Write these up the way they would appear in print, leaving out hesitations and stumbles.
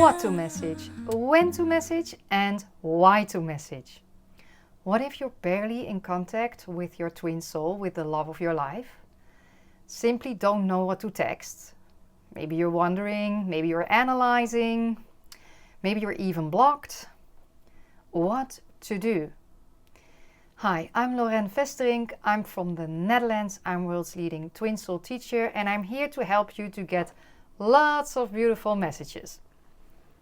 what to message, when to message, and why to message. What if you're barely in contact with your twin soul, with the love of your life? Simply don't know what to text. Maybe you're wondering, maybe you're analyzing, maybe you're even blocked. What to do? Hi, I'm Lorraine Vesterink. I'm from the Netherlands. I'm world's leading twin soul teacher, and I'm here to help you to get lots of beautiful messages.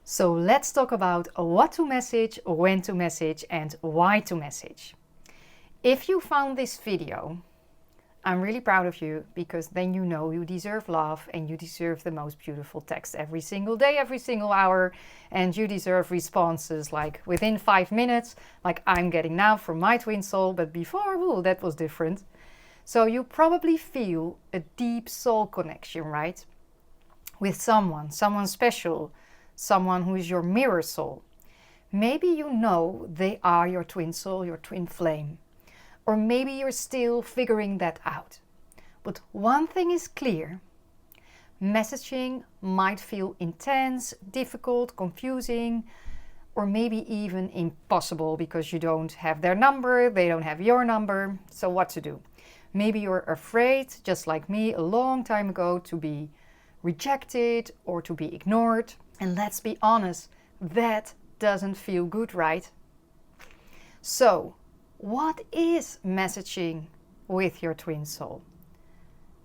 So let's talk about what to message, when to message, and why to message. If you found this video, I'm really proud of you, because then you know you deserve love and you deserve the most beautiful text every single day, every single hour, and you deserve responses like within 5 minutes, like I'm getting now from my twin soul, but before, ooh, that was different. So you probably feel a deep soul connection, right? With someone special, someone who is your mirror soul. Maybe you know they are your twin soul, your twin flame. Or maybe you're still figuring that out. But one thing is clear. Messaging might feel intense, difficult, confusing, or maybe even impossible because you don't have their number, they don't have your number. So what to do? Maybe you're afraid, just like me a long time ago, to be rejected or to be ignored. And let's be honest, that doesn't feel good, right? So, what is messaging with your twin soul?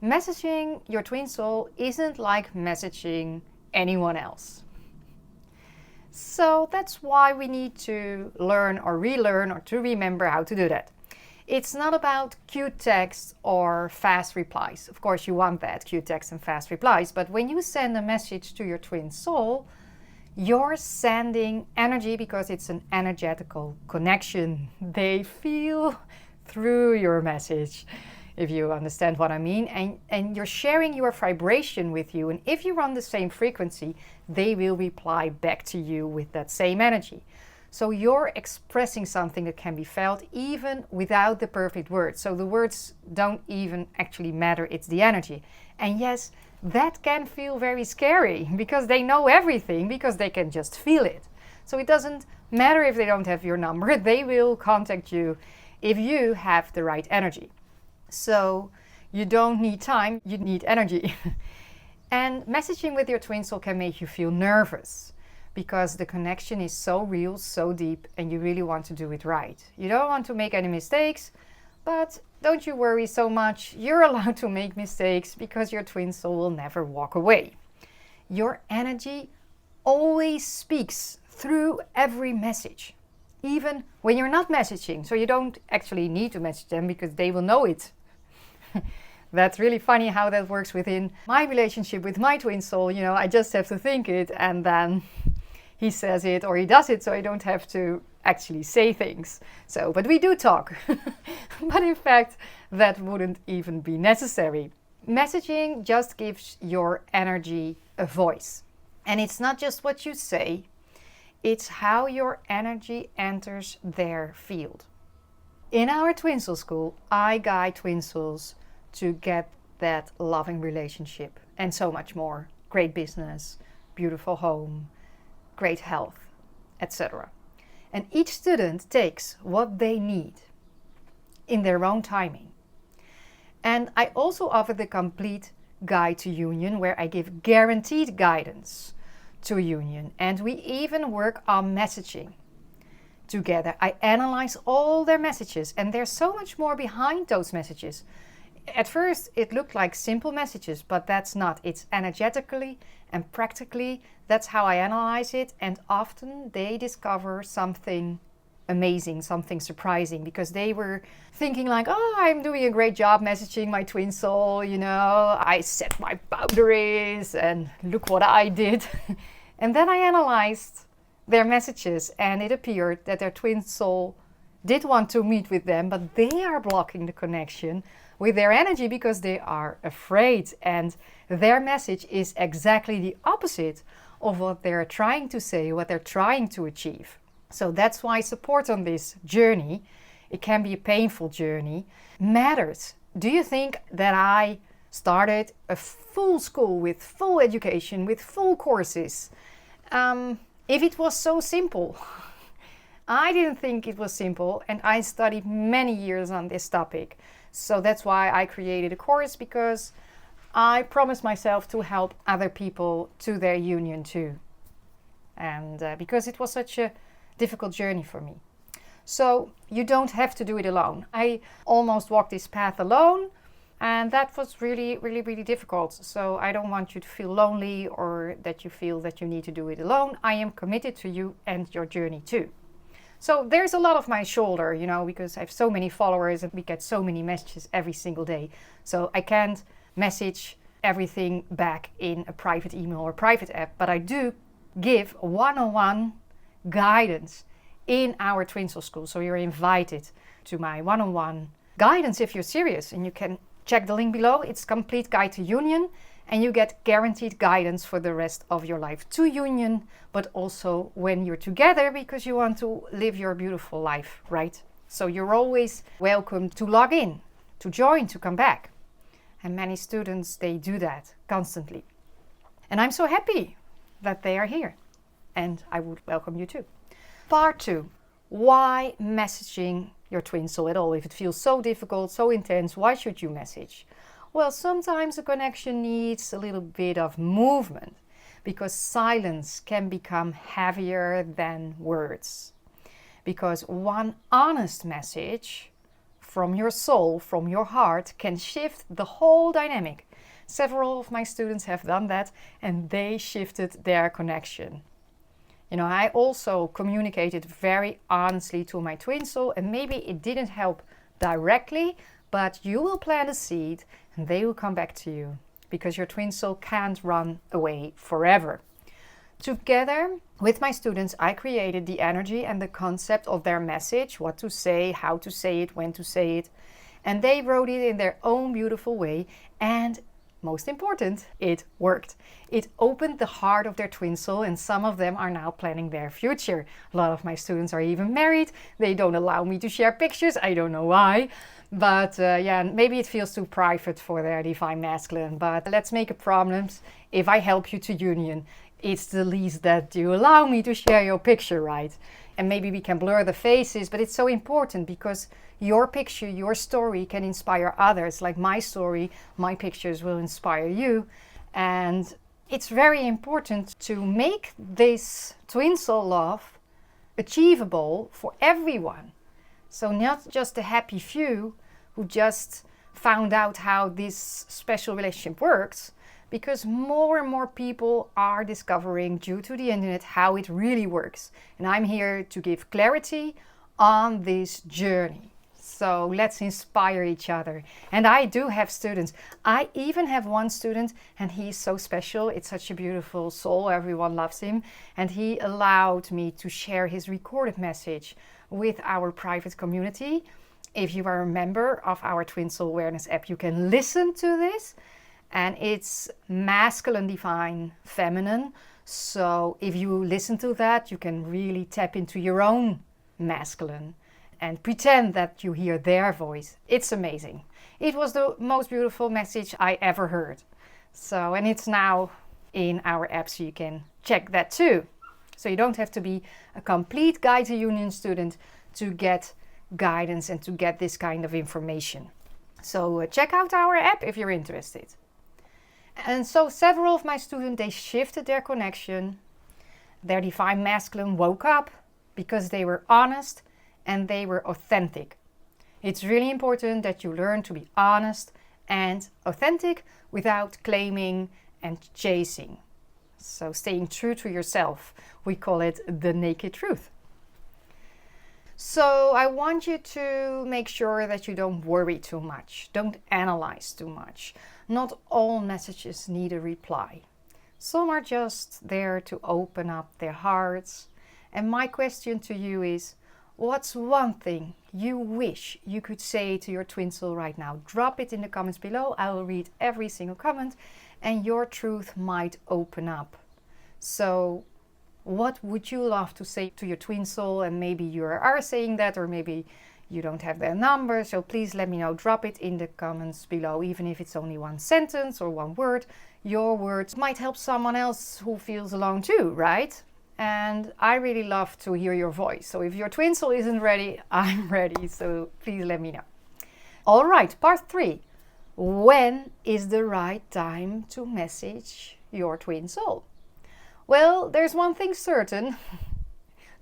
Messaging your twin soul isn't like messaging anyone else. So that's why we need to learn or relearn or to remember how to do that. It's not about cute text or fast replies. Of course you want that, cute text and fast replies, but when you send a message to your twin soul, you're sending energy because it's an energetical connection. They feel through your message, if you understand what I mean. And you're sharing your vibration with you. And if you're on the same frequency, they will reply back to you with that same energy. So you're expressing something that can be felt even without the perfect words. So the words don't even actually matter, it's the energy. And yes, that can feel very scary because they know everything, because they can just feel it. So it doesn't matter if they don't have your number, they will contact you if you have the right energy. So you don't need time, you need energy. And messaging with your twin soul can make you feel nervous because the connection is so real, so deep, and you really want to do it right. You don't want to make any mistakes, but don't you worry so much. You're allowed to make mistakes because your twin soul will never walk away. Your energy always speaks through every message, even when you're not messaging. So you don't actually need to message them because they will know it. That's really funny how that works within my relationship with my twin soul. You know, I just have to think it and then he says it or he does it, so I don't have to actually say things. So, but we do talk. But in fact, that wouldn't even be necessary. Messaging just gives your energy a voice. And it's not just what you say, it's how your energy enters their field. In our Twin Soul School, I guide twin souls to get that loving relationship and so much more. Great business, beautiful home, great health, etc. And each student takes what they need in their own timing. And I also offer the complete guide to union, where I give guaranteed guidance to union. And we even work on messaging together. I analyze all their messages, and there's so much more behind those messages. At first, it looked like simple messages, but that's not. It's energetically and practically. That's how I analyze it. And often they discover something amazing, something surprising, because they were thinking like, oh, I'm doing a great job messaging my twin soul, you know, I set my boundaries and look what I did. And then I analyzed their messages, and it appeared that their twin soul did want to meet with them, but they are blocking the connection with their energy because they are afraid, and their message is exactly the opposite of what they're trying to say, what they're trying to achieve. So that's why support on this journey, it can be a painful journey, matters. Do you think that I started a full school with full education, with full courses, If it was so simple. I didn't think it was simple, and I studied many years on this topic. So that's why I created a course, because I promised myself to help other people to their union too. And because it was such a difficult journey for me. So you don't have to do it alone. I almost walked this path alone, and that was really, really, really difficult. So I don't want you to feel lonely or that you feel that you need to do it alone. I am committed to you and your journey too. So there's a lot of my shoulder, you know, because I have so many followers and we get so many messages every single day. So I can't message everything back in a private email or private app, but I do give one-on-one guidance in our Twinsel School. So you're invited to my one-on-one guidance if you're serious, and you can check the link below. It's Complete Guide to Union, and you get guaranteed guidance for the rest of your life to union, but also when you're together, because you want to live your beautiful life, right? So you're always welcome to log in, to join, to come back. And many students, they do that constantly. And I'm so happy that they are here, and I would welcome you too. Part 2. Why messaging your twin soul at all? If it feels so difficult, so intense, why should you message? Well, sometimes a connection needs a little bit of movement, because silence can become heavier than words. Because one honest message from your soul, from your heart, can shift the whole dynamic. Several of my students have done that, and they shifted their connection. You know, I also communicated very honestly to my twin soul, and maybe it didn't help directly, but you will plant a seed and they will come back to you, because your twin soul can't run away forever. Together with my students, I created the energy and the concept of their message, what to say, how to say it, when to say it, and they wrote it in their own beautiful way, and most important, it worked. It opened the heart of their twin soul, and some of them are now planning their future. A lot of my students are even married. They don't allow me to share pictures. I don't know why. But yeah, maybe it feels too private for their divine masculine. But let's make a promise. If I help you to union, it's the least that you allow me to share your picture, right? And maybe we can blur the faces, but it's so important, because your picture, your story can inspire others. Like my story, my pictures will inspire you. And it's very important to make this twin soul love achievable for everyone. So not just the happy few who just found out how this special relationship works, because more and more people are discovering, due to the internet, how it really works. And I'm here to give clarity on this journey. So let's inspire each other. And I do have students. I even have one student, and he's so special. It's such a beautiful soul. Everyone loves him. And he allowed me to share his recorded message with our private community. If you are a member of our Twin Soul Awareness app, you can listen to this. And it's masculine, divine, feminine. So if you listen to that, you can really tap into your own masculine and pretend that you hear their voice. It's amazing. It was the most beautiful message I ever heard. So, and it's now in our app, so you can check that too. So you don't have to be a complete Guide to Union student to get guidance and to get this kind of information. So check out our app if you're interested. And so several of my students, they shifted their connection. Their divine masculine woke up because they were honest and they were authentic. It's really important that you learn to be honest and authentic without claiming and chasing. So staying true to yourself. We call it the naked truth. So I want you to make sure that you don't worry too much. Don't analyze too much. Not all messages need a reply. Some are just there to open up their hearts. And my question to you is, what's one thing you wish you could say to your twin soul right now? Drop it in the comments below. I will read every single comment and your truth might open up. So what would you love to say to your twin soul? And maybe you are saying that, or maybe You don't have their number, so please let me know. Drop it in the comments below, even if it's only one sentence or one word. Your words might help someone else who feels alone too, right? And I really love to hear your voice. So if your twin soul isn't ready, I'm ready. So please let me know. All right, part 3. When is the right time to message your twin soul? Well, there's one thing certain.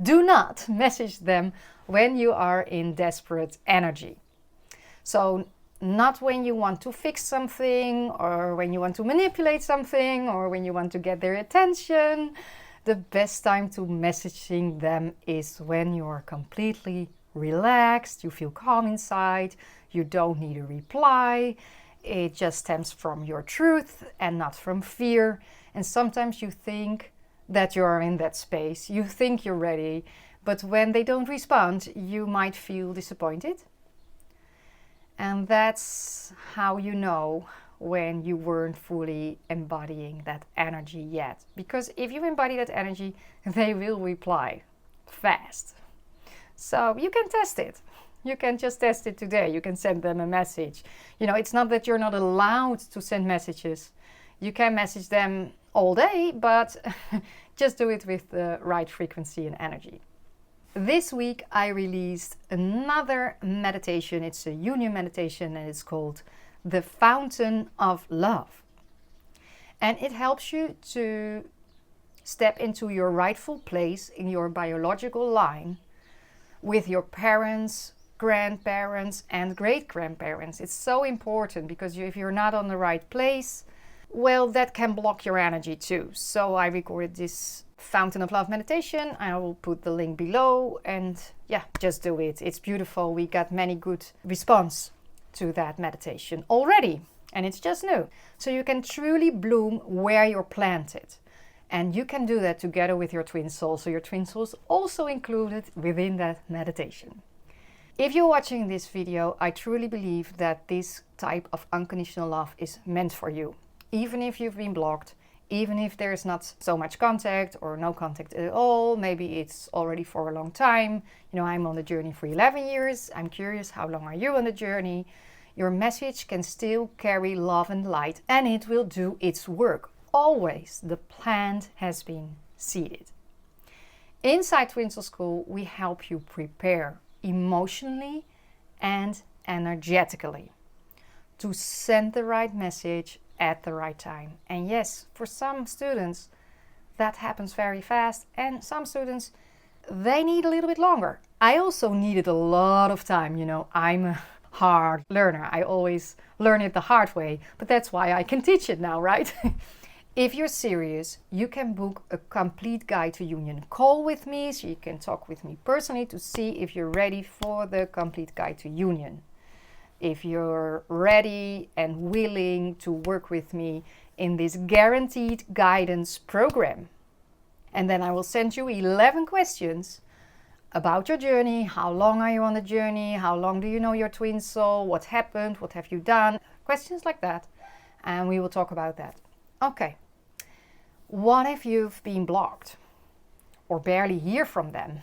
Do not message them when you are in desperate energy. So not when you want to fix something, or when you want to manipulate something, or when you want to get their attention. The best time to messaging them is when you are completely relaxed, you feel calm inside, you don't need a reply. It just stems from your truth and not from fear. And sometimes you think that you're in that space, you think you're ready, but when they don't respond, you might feel disappointed. And that's how you know when you weren't fully embodying that energy yet. Because if you embody that energy, they will reply fast. So you can test it. You can just test it today. You can send them a message. You know, it's not that you're not allowed to send messages. You can message them all day, but just do it with the right frequency and energy. This week I released another meditation. It's a union meditation and it's called The Fountain of Love. And it helps you to step into your rightful place in your biological line with your parents, grandparents, and great-grandparents. It's so important because if you're not on the right place, well, that can block your energy too. So I recorded this Fountain of Love meditation. I will put the link below, and yeah, just do it. It's beautiful. We got many good response to that meditation already, and it's just new. So you can truly bloom where you're planted. And you can do that together with your twin soul. So your twin soul is also included within that meditation. If you're watching this video, I truly believe that this type of unconditional love is meant for you. Even if you've been blocked, even if there's not so much contact or no contact at all, maybe it's already for a long time. You know, I'm on the journey for 11 years. I'm curious, how long are you on the journey? Your message can still carry love and light, and it will do its work. Always, the plant has been seeded. Inside Twin Soul School, we help you prepare emotionally and energetically to send the right message at the right time. And yes, for some students that happens very fast, and some students they need a little bit longer. I also needed a lot of time. You know, I'm a hard learner. I always learn it the hard way, but that's why I can teach it now, right? If you're serious, you can book a complete guide to union call with me, so you can talk with me personally to see if you're ready for the complete guide to union. If you're ready and willing to work with me in this guaranteed guidance program. And then I will send you 11 questions about your journey. How long are you on the journey? How long do you know your twin soul? What happened? What have you done? Questions like that. And we will talk about that. Okay. What if you've been blocked or barely hear from them?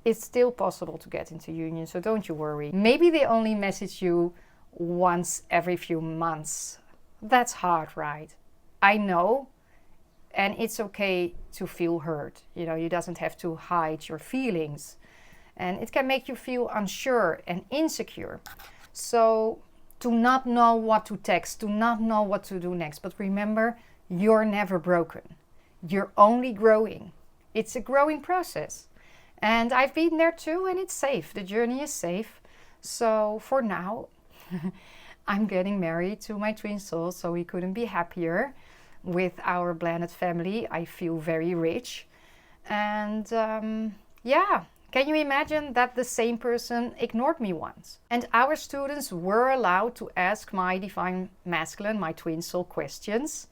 It's still possible to get into union, so don't you worry. Maybe they only message you once every few months. That's hard, right? I know, and it's okay to feel hurt. You know, you doesn't have to hide your feelings. And it can make you feel unsure and insecure. So do not know what to text, do not know what to do next. But remember, you're never broken. You're only growing. It's a growing process. And I've been there too, and it's safe. The journey is safe. So for now, I'm getting married to my twin soul, so we couldn't be happier with our blended family. I feel very rich. And yeah, can you imagine that the same person ignored me once? And our students were allowed to ask my divine masculine, my twin soul, questions.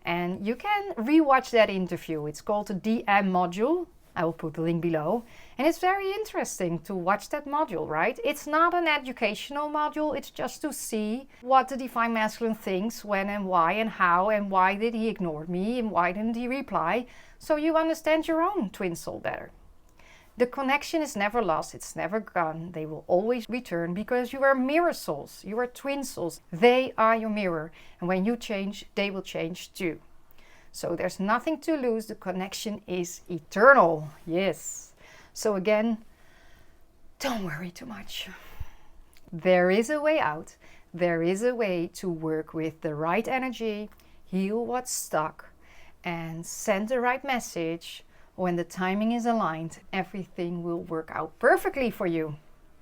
And you can rewatch that interview. It's called the DM module. I will put the link below. And it's very interesting to watch that module, right? It's not an educational module. It's just to see what the Divine Masculine thinks, when and why and how, and why did he ignore me and why didn't he reply, so you understand your own twin soul better. The connection is never lost, it's never gone. They will always return because you are mirror souls, you are twin souls. They are your mirror, and when you change, they will change too. So there's nothing to lose, the connection is eternal. Yes. So again, don't worry too much. There is a way out. There is a way to work with the right energy, heal what's stuck, and send the right message. When the timing is aligned, everything will work out perfectly for you.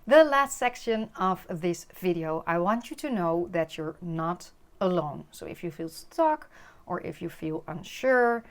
The last section of this video, I want you to know that you're not alone. So if you feel stuck, or if you feel unsure,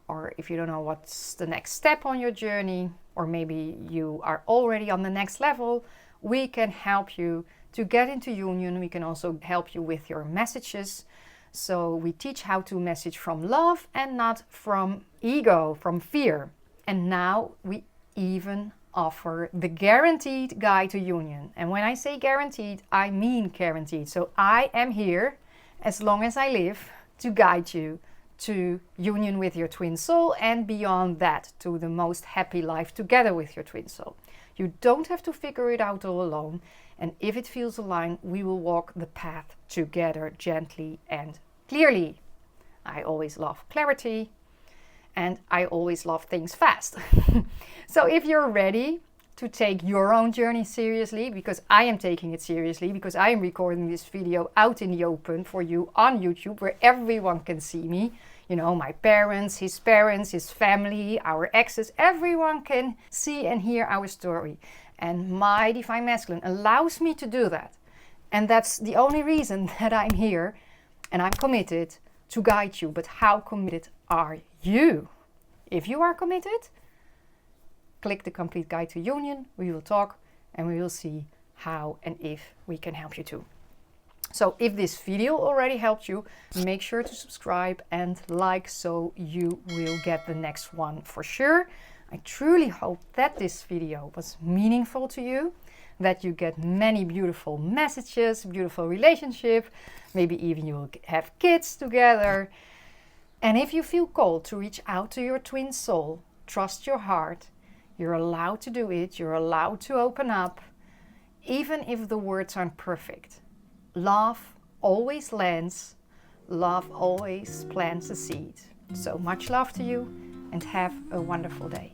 or if you don't know what's the next step on your journey, or maybe you are already on the next level, we can help you to get into union. We can also help you with your messages. So we teach how to message from love and not from ego, from fear. And now we even offer the guaranteed guide to union. And when I say guaranteed, I mean guaranteed. So I am here, as long as I live, to guide you to union with your twin soul and beyond that, to the most happy life together with your twin soul. You don't have to figure it out all alone. And if it feels aligned, we will walk the path together gently and clearly. I always love clarity. And I always love things fast. So if you're ready to take your own journey seriously, because I am taking it seriously, because I am recording this video out in the open for you on YouTube, where everyone can see me. You know, my parents, his family, our exes, everyone can see and hear our story. And my Divine Masculine allows me to do that. And that's the only reason that I'm here, and I'm committed to guide you. But how committed are you? If you are committed, click the complete guide to union. We will talk and we will see how and if we can help you too. So if this video already helped you, make sure to subscribe and like so you will get the next one for sure. I truly hope that this video was meaningful to you, that you get many beautiful messages, beautiful relationship, maybe even you will have kids together. And if you feel called to reach out to your twin soul, trust your heart. You're allowed to do it. You're allowed to open up, even if the words aren't perfect. Love always lands. Love always plants a seed. So much love to you and have a wonderful day.